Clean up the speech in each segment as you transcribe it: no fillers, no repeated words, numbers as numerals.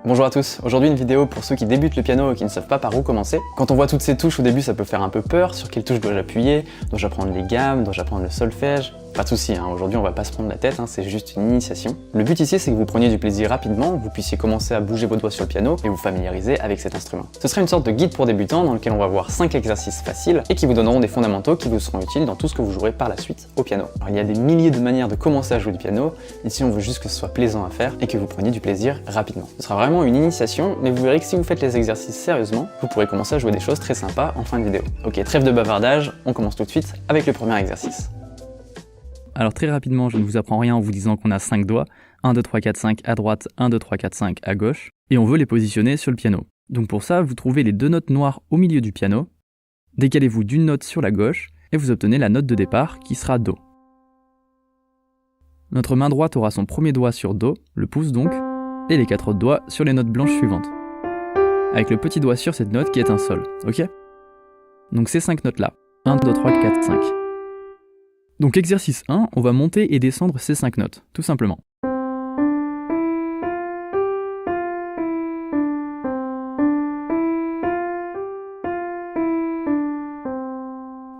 Bonjour à tous, aujourd'hui une vidéo pour ceux qui débutent le piano et qui ne savent pas par où commencer. Quand on voit toutes ces touches au début, ça peut faire un peu peur. Sur quelle touche dois-je appuyer? Dois-je apprendre les gammes? Dois-je apprendre le solfège? Pas de soucis, aujourd'hui on va pas se prendre la tête, c'est juste une initiation. Le but ici c'est que vous preniez du plaisir rapidement, vous puissiez commencer à bouger vos doigts sur le piano et vous familiariser avec cet instrument. Ce sera une sorte de guide pour débutants dans lequel on va voir 5 exercices faciles et qui vous donneront des fondamentaux qui vous seront utiles dans tout ce que vous jouerez par la suite au piano. Alors il y a des milliers de manières de commencer à jouer du piano, ici on veut juste que ce soit plaisant à faire et que vous preniez du plaisir rapidement. Ce sera vraiment une initiation, mais vous verrez que si vous faites les exercices sérieusement, vous pourrez commencer à jouer des choses très sympas en fin de vidéo. Ok, trêve de bavardage, on commence tout de suite avec le premier exercice. Alors très rapidement, je ne vous apprends rien en vous disant qu'on a 5 doigts, 1, 2, 3, 4, 5 à droite, 1, 2, 3, 4, 5 à gauche, et on veut les positionner sur le piano. Donc pour ça, vous trouvez les deux notes noires au milieu du piano, décalez-vous d'une note sur la gauche, et vous obtenez la note de départ qui sera Do. Notre main droite aura son premier doigt sur Do, le pouce donc, et les 4 autres doigts sur les notes blanches suivantes. Avec le petit doigt sur cette note qui est un Sol, ok? Donc ces 5 notes là, 1, 2, 3, 4, 5. Donc exercice 1, on va monter et descendre ces 5 notes, tout simplement.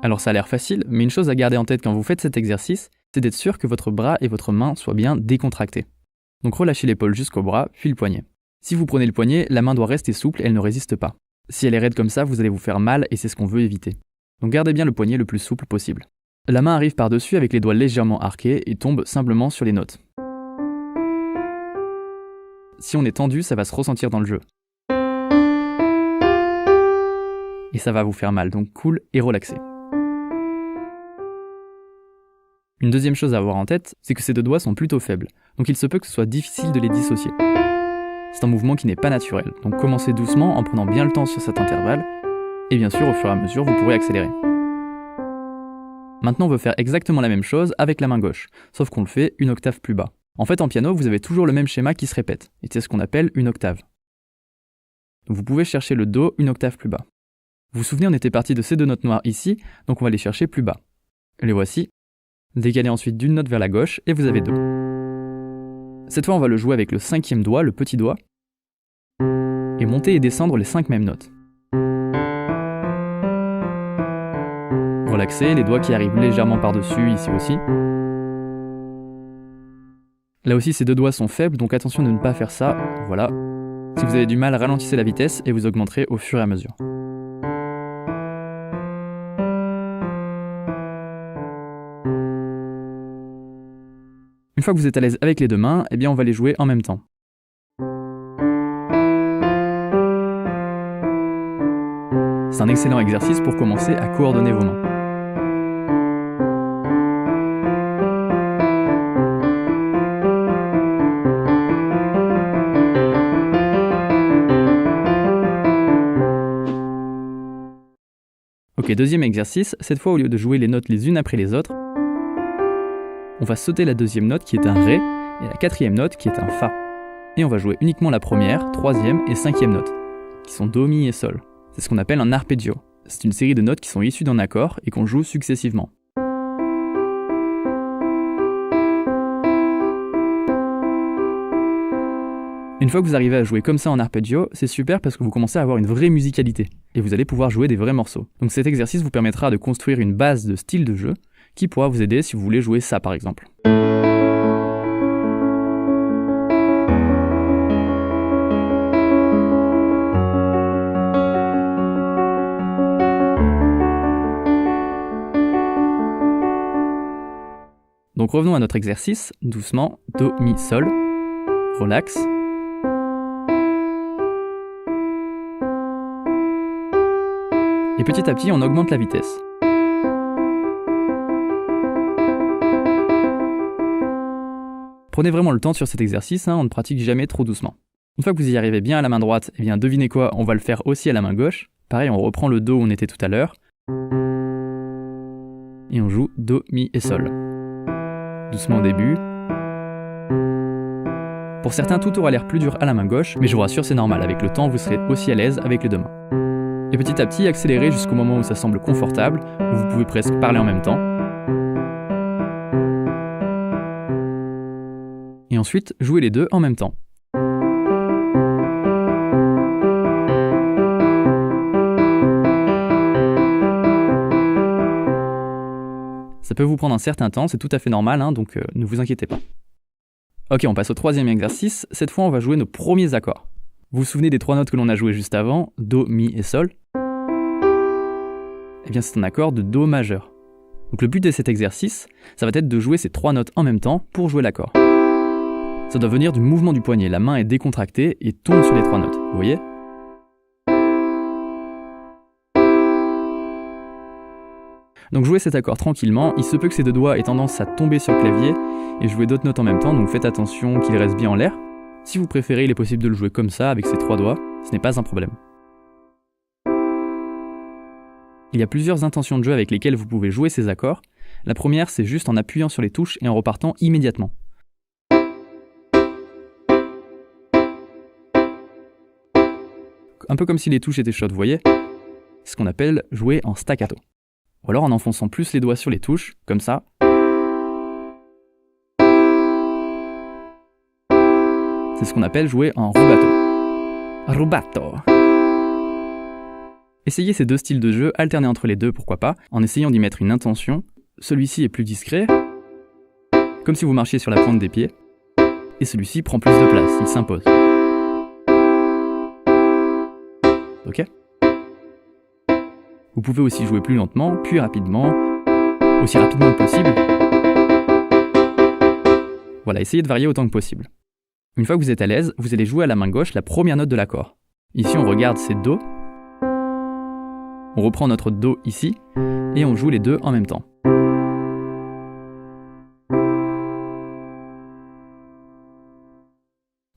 Alors ça a l'air facile, mais une chose à garder en tête quand vous faites cet exercice, c'est d'être sûr que votre bras et votre main soient bien décontractés. Donc relâchez l'épaule jusqu'au bras, puis le poignet. Si vous prenez le poignet, la main doit rester souple et elle ne résiste pas. Si elle est raide comme ça, vous allez vous faire mal et c'est ce qu'on veut éviter. Donc gardez bien le poignet le plus souple possible. La main arrive par-dessus avec les doigts légèrement arqués et tombe simplement sur les notes. Si on est tendu, ça va se ressentir dans le jeu. Et ça va vous faire mal, donc cool et relaxé. Une deuxième chose à avoir en tête, c'est que ces deux doigts sont plutôt faibles, donc il se peut que ce soit difficile de les dissocier. C'est un mouvement qui n'est pas naturel, donc commencez doucement en prenant bien le temps sur cet intervalle, et bien sûr au fur et à mesure vous pourrez accélérer. Maintenant on veut faire exactement la même chose avec la main gauche, sauf qu'on le fait une octave plus bas. En fait en piano vous avez toujours le même schéma qui se répète, et c'est ce qu'on appelle une octave. Donc vous pouvez chercher le Do une octave plus bas. Vous vous souvenez on était parti de ces deux notes noires ici, donc on va les chercher plus bas. Les voici. Décalez ensuite d'une note vers la gauche et vous avez Do. Cette fois on va le jouer avec le 5e doigt, le petit doigt, et monter et descendre les 5 mêmes notes. Relaxez, les doigts qui arrivent légèrement par-dessus, ici aussi. Là aussi ces deux doigts sont faibles, donc attention de ne pas faire ça, voilà. Si vous avez du mal, ralentissez la vitesse et vous augmenterez au fur et à mesure. Une fois que vous êtes à l'aise avec les deux mains, eh bien on va les jouer en même temps. C'est un excellent exercice pour commencer à coordonner vos mains. Ok, deuxième exercice, cette fois au lieu de jouer les notes les unes après les autres, on va sauter la deuxième note qui est un Ré et la quatrième note qui est un Fa. Et on va jouer uniquement la première, troisième et cinquième note, qui sont Do, Mi et Sol. C'est ce qu'on appelle un arpeggio. C'est une série de notes qui sont issues d'un accord et qu'on joue successivement. Une fois que vous arrivez à jouer comme ça en arpeggio, c'est super parce que vous commencez à avoir une vraie musicalité et vous allez pouvoir jouer des vrais morceaux. Donc cet exercice vous permettra de construire une base de style de jeu qui pourra vous aider si vous voulez jouer ça par exemple. Donc revenons à notre exercice, doucement, Do, Mi, Sol, relax. Et petit à petit, on augmente la vitesse. Prenez vraiment le temps sur cet exercice, on ne pratique jamais trop doucement. Une fois que vous y arrivez bien à la main droite, eh bien devinez quoi, on va le faire aussi à la main gauche. Pareil, on reprend le Do où on était tout à l'heure. Et on joue Do, Mi et Sol. Doucement au début. Pour certains, tout aura l'air plus dur à la main gauche, mais je vous rassure, c'est normal, avec le temps, vous serez aussi à l'aise avec les deux mains. Et petit à petit, accélérez jusqu'au moment où ça semble confortable, où vous pouvez presque parler en même temps. Et ensuite, jouez les deux en même temps. peut vous prendre un certain temps, c'est tout à fait normal, hein, donc ne vous inquiétez pas. Ok, on passe au troisième exercice. Cette fois, on va jouer nos premiers accords. Vous vous souvenez des 3 notes que l'on a jouées juste avant, Do, Mi et Sol? Eh bien, c'est un accord de Do majeur. Donc le but de cet exercice, ça va être de jouer ces 3 notes en même temps pour jouer l'accord. Ça doit venir du mouvement du poignet. La main est décontractée et tourne sur les 3 notes. Vous voyez? Donc jouez cet accord tranquillement, il se peut que ces 2 doigts aient tendance à tomber sur le clavier et jouer d'autres notes en même temps, donc faites attention qu'il reste bien en l'air. Si vous préférez, il est possible de le jouer comme ça, avec ces 3 doigts, ce n'est pas un problème. Il y a plusieurs intentions de jeu avec lesquelles vous pouvez jouer ces accords. La première, c'est juste en appuyant sur les touches et en repartant immédiatement. Un peu comme si les touches étaient chaudes, vous voyez? C'est ce qu'on appelle jouer en staccato. Ou alors en enfonçant plus les doigts sur les touches, comme ça. C'est ce qu'on appelle jouer en rubato. Rubato. Essayez ces 2 styles de jeu, alternez entre les 2, pourquoi pas, en essayant d'y mettre une intention. Celui-ci est plus discret, comme si vous marchiez sur la pointe des pieds, et celui-ci prend plus de place, il s'impose. Ok? Vous pouvez aussi jouer plus lentement, puis rapidement, aussi rapidement que possible. Voilà, essayez de varier autant que possible. Une fois que vous êtes à l'aise, vous allez jouer à la main gauche la première note de l'accord. Ici, on regarde ces Do. On reprend notre Do ici, et on joue les 2 en même temps.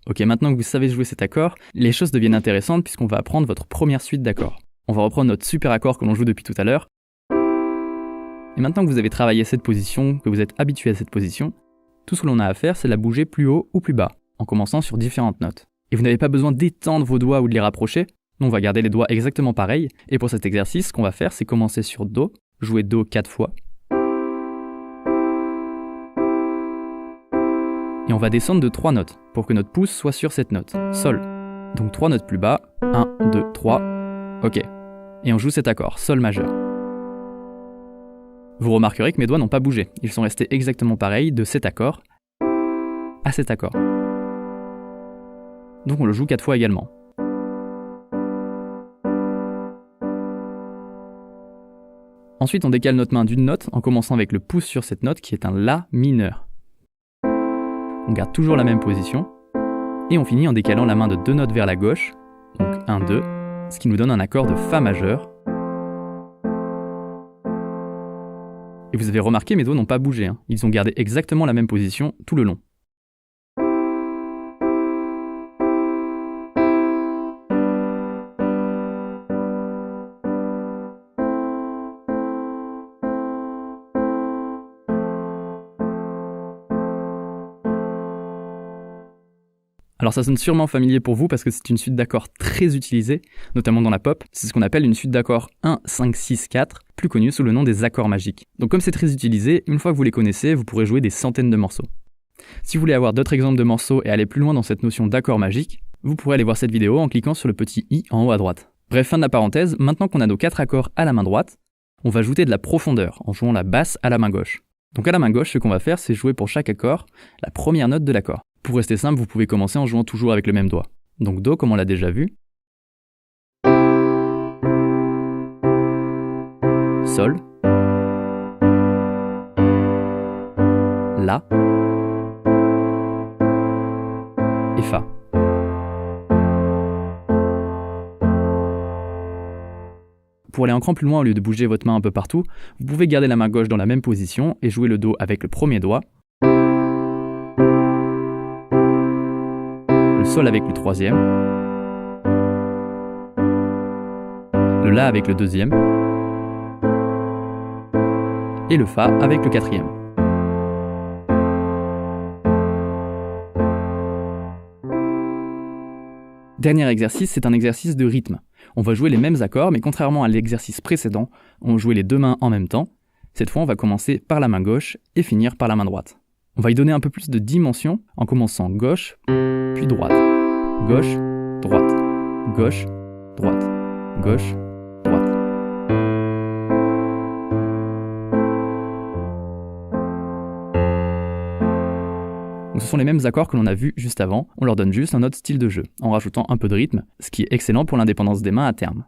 Ok, maintenant que vous savez jouer cet accord, les choses deviennent intéressantes puisqu'on va apprendre votre première suite d'accords. On va reprendre notre super accord que l'on joue depuis tout à l'heure. Et maintenant que vous avez travaillé cette position, que vous êtes habitué à cette position, tout ce que l'on a à faire, c'est la bouger plus haut ou plus bas, en commençant sur différentes notes. Et vous n'avez pas besoin d'étendre vos doigts ou de les rapprocher. Nous, on va garder les doigts exactement pareils. Et pour cet exercice, ce qu'on va faire, c'est commencer sur Do, jouer Do 4 fois. Et on va descendre de 3 notes, pour que notre pouce soit sur cette note, Sol. Donc 3 notes plus bas, 1, 2, 3, ok. Et on joue cet accord, Sol majeur. Vous remarquerez que mes doigts n'ont pas bougé, ils sont restés exactement pareils de cet accord à cet accord. Donc on le joue 4 fois également. Ensuite on décale notre main d'une note en commençant avec le pouce sur cette note qui est un La mineur. On garde toujours la même position et on finit en décalant la main de 2 notes vers la gauche, donc 1, 2, ce qui nous donne un accord de Fa majeur. Et vous avez remarqué, mes doigts n'ont pas bougé, hein. Ils ont gardé exactement la même position tout le long. Alors ça sonne sûrement familier pour vous parce que c'est une suite d'accords très utilisée, notamment dans la pop. C'est ce qu'on appelle une suite d'accords 1, 5, 6, 4, plus connue sous le nom des accords magiques. Donc comme c'est très utilisé, une fois que vous les connaissez, vous pourrez jouer des centaines de morceaux. Si vous voulez avoir d'autres exemples de morceaux et aller plus loin dans cette notion d'accords magiques, vous pourrez aller voir cette vidéo en cliquant sur le petit i en haut à droite. Bref, fin de la parenthèse, maintenant qu'on a nos 4 accords à la main droite, on va ajouter de la profondeur en jouant la basse à la main gauche. Donc à la main gauche, ce qu'on va faire, c'est jouer pour chaque accord la première note de l'accord. Pour rester simple, vous pouvez commencer en jouant toujours avec le même doigt. Donc Do, comme on l'a déjà vu. Sol. La. Et Fa. Pour aller un cran plus loin, au lieu de bouger votre main un peu partout, vous pouvez garder la main gauche dans la même position et jouer le Do avec le premier doigt. Le Sol avec le troisième, le La avec le deuxième, et le Fa avec le quatrième. Dernier exercice, c'est un exercice de rythme. On va jouer les mêmes accords, mais contrairement à l'exercice précédent, on jouait les 2 mains en même temps. Cette fois, on va commencer par la main gauche et finir par la main droite. On va y donner un peu plus de dimension en commençant gauche, puis droite. Gauche, droite. Gauche, droite. Gauche, droite. Donc ce sont les mêmes accords que l'on a vus juste avant, on leur donne juste un autre style de jeu, en rajoutant un peu de rythme, ce qui est excellent pour l'indépendance des mains à terme.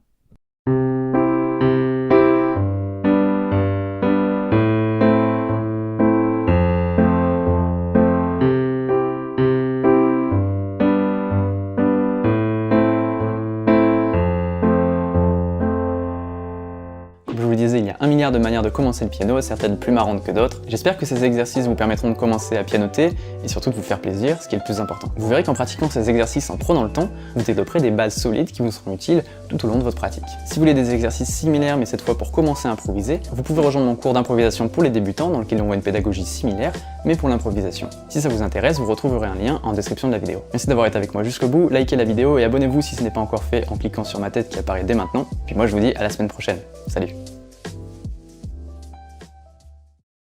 Comme je vous le disais, il y a 1 milliard de manières de commencer le piano, certaines plus marrantes que d'autres. J'espère que ces exercices vous permettront de commencer à pianoter et surtout de vous faire plaisir, ce qui est le plus important. Vous verrez qu'en pratiquant ces exercices en prenant le temps, vous développerez des bases solides qui vous seront utiles tout au long de votre pratique. Si vous voulez des exercices similaires mais cette fois pour commencer à improviser, vous pouvez rejoindre mon cours d'improvisation pour les débutants dans lequel on voit une pédagogie similaire mais pour l'improvisation. Si ça vous intéresse, vous retrouverez un lien en description de la vidéo. Merci d'avoir été avec moi jusqu'au bout, likez la vidéo et abonnez-vous si ce n'est pas encore fait en cliquant sur ma tête qui apparaît dès maintenant. Puis moi je vous dis à la semaine prochaine. Salut!